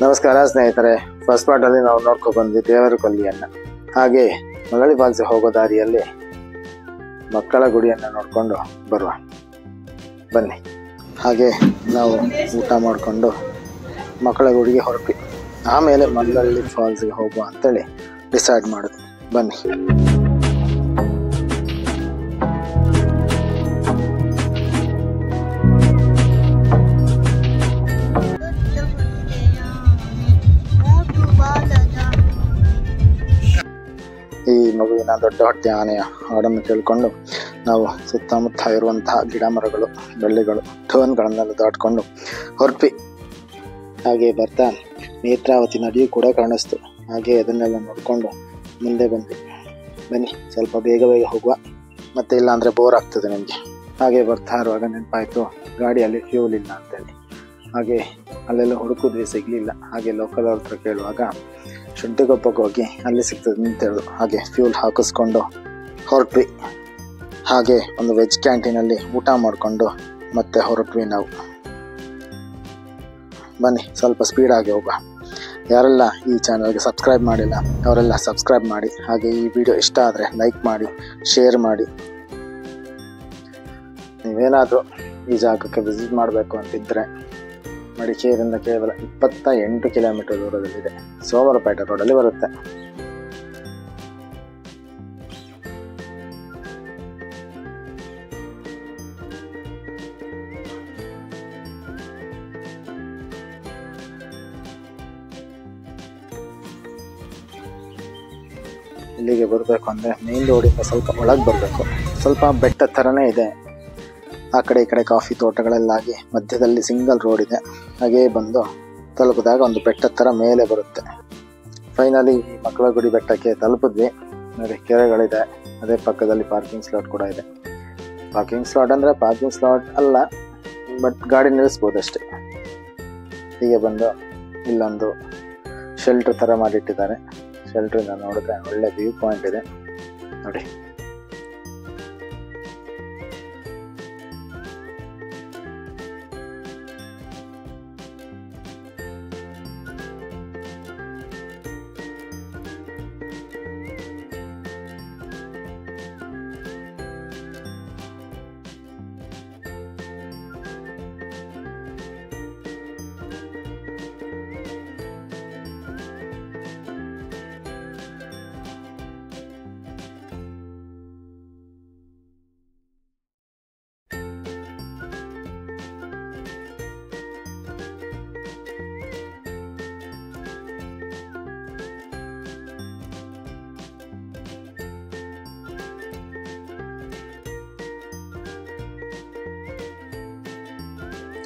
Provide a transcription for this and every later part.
ನಮಸ್ಕಾರ ಸ್ನೇಹಿತರೆ, ಫಸ್ಟ್ ಪಾರ್ಟಲ್ಲಿ ನಾವು ನೋಡ್ಕೊಂಡು ಬಂದ್ವಿ ದೇವರಕೊಲ್ಲಿಯನ್ನು. ಹಾಗೆ ಮಳಲಿ ಫಾಲ್ಸಿಗೆ ಹೋಗೋ ದಾರಿಯಲ್ಲಿ ಮಕ್ಕಳ ಗುಡಿಯನ್ನು ನೋಡಿಕೊಂಡು ಬರುವ ಬನ್ನಿ. ಹಾಗೆ ನಾವು ಊಟ ಮಾಡಿಕೊಂಡು ಮಕ್ಕಳ ಗುಡಿಗೆ ಹೊರಟ್ವಿ. ಆಮೇಲೆ ಮಳಲಿ ಫಾಲ್ಸಿಗೆ ಹೋಗುವ ಅಂತೇಳಿ ಡಿಸೈಡ್ ಮಾಡಿದ್ವಿ. ಬನ್ನಿ. ಈ ಮಗುವಿನ ದೊಡ್ಡ ಹೊಟ್ಟೆ ಆನೆಯ ಹಾಡನ್ನು ಕೇಳಿಕೊಂಡು ನಾವು ಸುತ್ತಮುತ್ತ ಇರುವಂತಹ ಗಿಡ ಮರಗಳು, ಬಳ್ಳಿಗಳು, ಟೋನ್ಗಳನ್ನೆಲ್ಲ ದಾಟ್ಕೊಂಡು ಹೊರಟ್ವಿ. ಹಾಗೆ ಬರ್ತಾ ನೇತ್ರಾವತಿ ನದಿಯು ಕೂಡ ಕಾಣಿಸ್ತು. ಹಾಗೆ ಅದನ್ನೆಲ್ಲ ನೋಡಿಕೊಂಡು ಮುಂದೆ ಬಂದ್ವಿ. ಬನ್ನಿ, ಸ್ವಲ್ಪ ಬೇಗ ಹೋಗುವ, ಮತ್ತೆ ಇಲ್ಲ ಅಂದರೆ ಬೋರ್ ಆಗ್ತದೆ ನಿಮಗೆ. ಹಾಗೆ ಬರ್ತಾ ಇರುವಾಗ ನೆನಪಾಯಿತು ಗಾಡಿಯಲ್ಲಿ ಫ್ಯೂಲ್ ಇಲ್ಲ ಅಂತೇಳಿ. ಹಾಗೆ ಅಲ್ಲೆಲ್ಲ ಹುಡುಕಿದ್ವಿ, ಸಿಗಲಿಲ್ಲ. ಹಾಗೆ ಲೋಕಲ್ ಅವ್ರ ಹತ್ರ ಕೇಳುವಾಗ ಶುಂಠಿಗೊಪ್ಪಕ್ಕೆ ಹೋಗಿ ಅಲ್ಲಿ ಸಿಗ್ತದೆ ಅಂತ ಹೇಳಿದ್ರು. ಹಾಗೆ ಫ್ಯೂಲ್ ಹಾಕಿಸ್ಕೊಂಡು ಹೊರಟ್ವಿ. ಹಾಗೆ ಒಂದು ವೆಜ್ ಕ್ಯಾಂಟೀನಲ್ಲಿ ಊಟ ಮಾಡಿಕೊಂಡು ಮತ್ತೆ ಹೊರಟ್ವಿ ನಾವು. ಬನ್ನಿ, ಸ್ವಲ್ಪ ಸ್ಪೀಡಾಗಿ ಹೋಗುವ. ಯಾರೆಲ್ಲ ಈ ಚಾನಲ್ಗೆ ಸಬ್ಸ್ಕ್ರೈಬ್ ಮಾಡಿಲ್ಲ ಅವರೆಲ್ಲ ಸಬ್ಸ್ಕ್ರೈಬ್ ಮಾಡಿ. ಹಾಗೆ ಈ ವಿಡಿಯೋ ಇಷ್ಟ ಆದರೆ ಲೈಕ್ ಮಾಡಿ, ಶೇರ್ ಮಾಡಿ. ನೀವೇನಾದರೂ ಈ ಜಾಗಕ್ಕೆ ವಿಸಿಟ್ ಮಾಡಬೇಕು ಅಂತಿದ್ದರೆ ಮಡಿಕೇರಿಯಿಂದ ಕೇವಲ 28 ಕಿಲೋಮೀಟರ್ ದೂರದಲ್ಲಿದೆ. ಸೋಮವಾರಪೇಟೆ ರೋಡಲ್ಲಿ ಬರುತ್ತೆ. ಇಲ್ಲಿಗೆ ಬರಬೇಕು ಅಂದರೆ ಮೇನ್ ರೋಡಿಂದ ಸ್ವಲ್ಪ ಒಳಗೆ ಬರಬೇಕು. ಸ್ವಲ್ಪ ಬೆಟ್ಟ ಥರನೇ ಇದೆ. ಆ ಕಡೆ ಈ ಕಡೆ ಕಾಫಿ ತೋಟಗಳೆಲ್ಲಾಗಿ ಮಧ್ಯದಲ್ಲಿ ಸಿಂಗಲ್ ರೋಡ್ ಇದೆ. ಹಾಗೇ ಬಂದು ತಲುಪಿದಾಗ ಒಂದು ಬೆಟ್ಟದ ಥರ ಮೇಲೆ ಬರುತ್ತೆ. ಫೈನಲಿ ಮಕ್ಕಳ ಗುಡಿ ಬೆಟ್ಟಕ್ಕೆ ತಲುಪಿದ್ವಿ. ನೋಡಿ, ಕೆರೆಗಳಿದೆ. ಅದೇ ಪಕ್ಕದಲ್ಲಿ ಪಾರ್ಕಿಂಗ್ ಸ್ಲಾಟ್ ಕೂಡ ಇದೆ. ಪಾರ್ಕಿಂಗ್ ಸ್ಲಾಟ್ ಅಂದರೆ ಪಾರ್ಕಿಂಗ್ ಸ್ಲಾಟ್ ಅಲ್ಲ, ಬಟ್ ಗಾಡಿ ನಿಲ್ಲಿಸ್ಬೋದು ಅಷ್ಟೇ. ಹೀಗೆ ಬಂದು ಇಲ್ಲೊಂದು ಶೆಲ್ಟರ್ ಥರ ಮಾಡಿಟ್ಟಿದ್ದಾರೆ. ಶೆಲ್ಟ್ರಿಂದ ನೋಡಿದ್ರೆ ಒಳ್ಳೆ ವ್ಯೂ ಪಾಯಿಂಟ್ ಇದೆ ನೋಡಿ.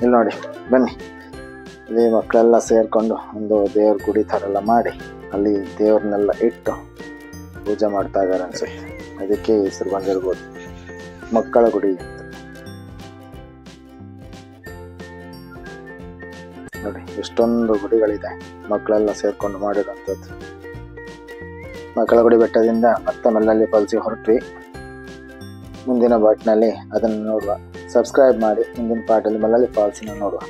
ಇಲ್ಲಿ ನೋಡಿ, ಬನ್ನಿ. ಇಲ್ಲಿ ಮಕ್ಕಳೆಲ್ಲ ಸೇರಿಕೊಂಡು ಒಂದು ದೇವ್ರ ಗುಡಿ ಥರ ಎಲ್ಲ ಮಾಡಿ ಅಲ್ಲಿ ದೇವ್ರನ್ನೆಲ್ಲ ಇಟ್ಟು ಪೂಜೆ ಮಾಡ್ತಾ ಇದ್ದಾರೆ ಅನ್ಸುತ್ತೆ. ಅದಕ್ಕೆ ಹೆಸರು ಬಂದಿರ್ಬೋದು ಮಕ್ಕಳ ಗುಡಿ ಅಂತ. ನೋಡಿ, ಎಷ್ಟೊಂದು ಗುಡಿಗಳಿದೆ ಮಕ್ಕಳೆಲ್ಲ ಸೇರ್ಕೊಂಡು ಮಾಡಿರೋಂಥದ್ದು. ಮಕ್ಕಳ ಗುಡಿ ಬೆಟ್ಟದಿಂದ ಮತ್ತೆ ಮಳಲಿ ಫಾಲ್ಸಿಗೆ ಹೊರಟ್ವಿ. ಮುಂದಿನ ಪಾರ್ಟ್ನಲ್ಲಿ ಅದನ್ನು ನೋಡುವ. ಸಬ್ಸ್ಕ್ರೈಬ್ ಮಾಡಿ ಮುಂದಿನ ಪಾರ್ಟಲ್ಲಿ ಮಳಲಿ ಫಾಲ್ಸನ್ನು ನೋಡುವ.